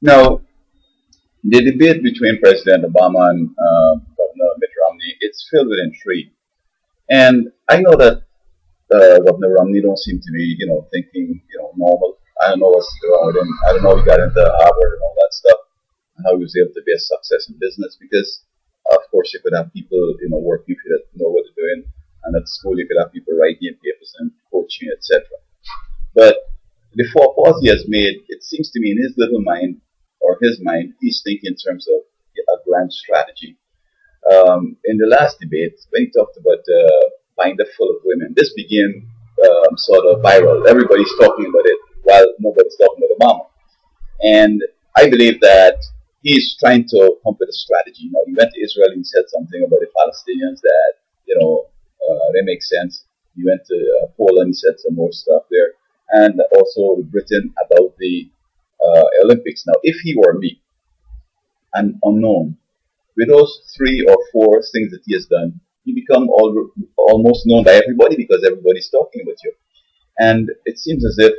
Now, the debate between President Obama and Governor Mitt Romney, it's filled with intrigue. And I know that Governor Romney don't seem to be, thinking, normal. I don't know what's wrong with him. I don't know how he got into Harvard and all that stuff, and how he was able to be a success in business. Because, of course, you could have people, working for you that know what they're doing, and at school you could have people writing papers and coaching, etc. But the forecasts he has made, it seems to me in his little mind, or his mind, he's thinking in terms of a grand strategy. In the last debate, when he talked about binder full of women, this became sort of viral. Everybody's talking about it while nobody's talking about Obama. And I believe that he's trying to come up with a strategy. He went to Israel and said something about the Palestinians that, they make sense. He went to Poland, he said some more stuff there. And also Britain about the Olympics. Now, if he were me, an unknown, with those 3 or 4 things that he has done, he become almost known by everybody because everybody's talking about you. And it seems as if,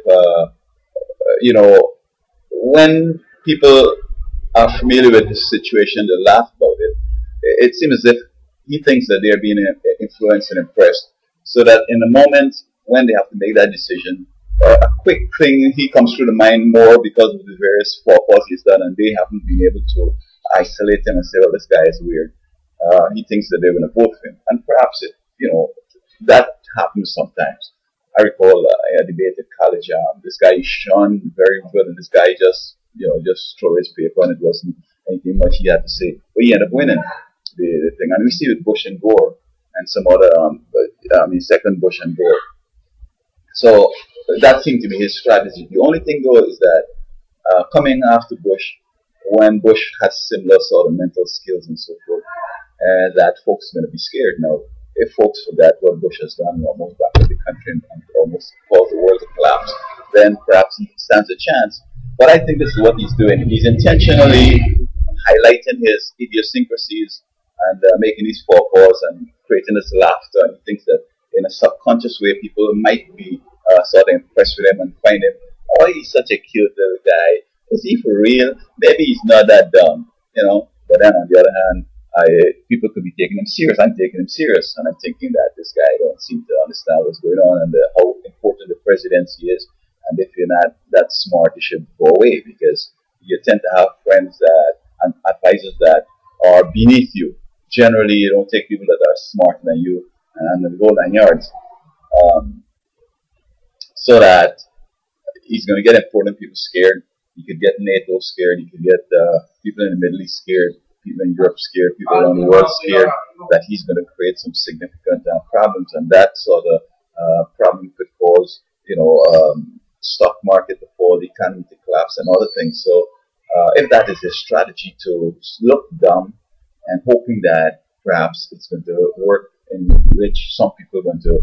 when people are familiar with this situation, they laugh about it. It seems as if he thinks that they're being influenced and impressed, so that in the moment when they have to make that decision, a quick thing he comes through the mind more because of the various forecasts he's done, and they haven't been able to isolate him and say, well, this guy is weird. He thinks that they're going to vote for him, and perhaps that happens sometimes. I recall a debate at college. This guy shone very good, and this guy just throw his paper, and it wasn't anything much he had to say. But he ended up winning the thing, and we see with Bush and Gore and some other, second Bush and Gore. So that seemed to be his strategy. The only thing though is that coming after Bush, when Bush has similar sort of mental skills and so forth, that folks are going to be scared. Now, if folks forget what Bush has done, almost back to the country and almost caused the world to collapse, then perhaps he stands a chance. But I think this is what he's doing. He's intentionally highlighting his idiosyncrasies and making these forecasts and creating this laughter. And he thinks that in a subconscious way, people might be sort of impressed with him and find him, oh, he's such a cute little guy. Is he for real? Maybe he's not that dumb, But then on the other hand, people could be taking him serious. I'm taking him serious, and I'm thinking that this guy don't seem to understand what's going on and how important the presidency is. And if you're not that smart, you should go away, because you tend to have friends and advisors that are beneath you. Generally, you don't take people that are smarter than you and go 9 yards. So that he's going to get important people scared. You could get NATO scared. You could get people in the Middle East scared. People in Europe scared. People around the world scared that he's going to create some significant problems, and that sort of problem could cause, stock market to fall, the economy to collapse, and other things. So, if that is his strategy to look dumb and hoping that perhaps it's going to work, in which some people are going to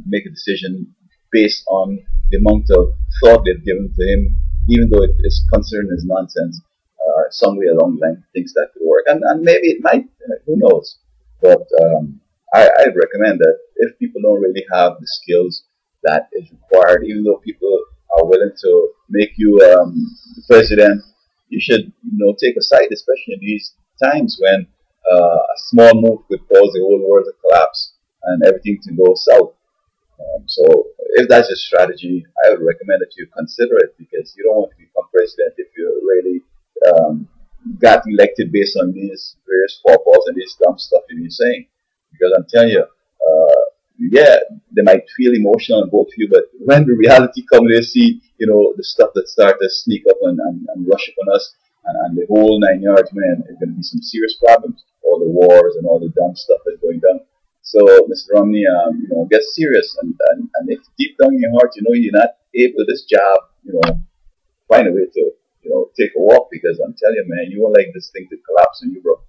make a decision based on the amount of thought they've given to him, even though it is considered as nonsense, some way along the line thinks that could work. And maybe it might, who knows. But I'd recommend that if people don't really have the skills that is required, even though people are willing to make you the president, you should take a side, especially in these times when a small move could cause the whole world to collapse and everything to go south. So if that's your strategy, I would recommend that you consider it, because you don't want to become president if you really got elected based on these various forecasts and this dumb stuff you're saying. Because I'm telling you, they might feel emotional and vote for you, but when the reality comes, they see, the stuff that started to sneak up and rush upon us, and the whole 9 yards, man, it's going to be some serious problems. All the wars and all the dumb stuff that's going down. So, Mr. Romney, get serious, and if deep down in your heart, you're not able to this job, find a way to, take a walk, because I'm telling you, man, you won't like this thing to collapse on you, bro.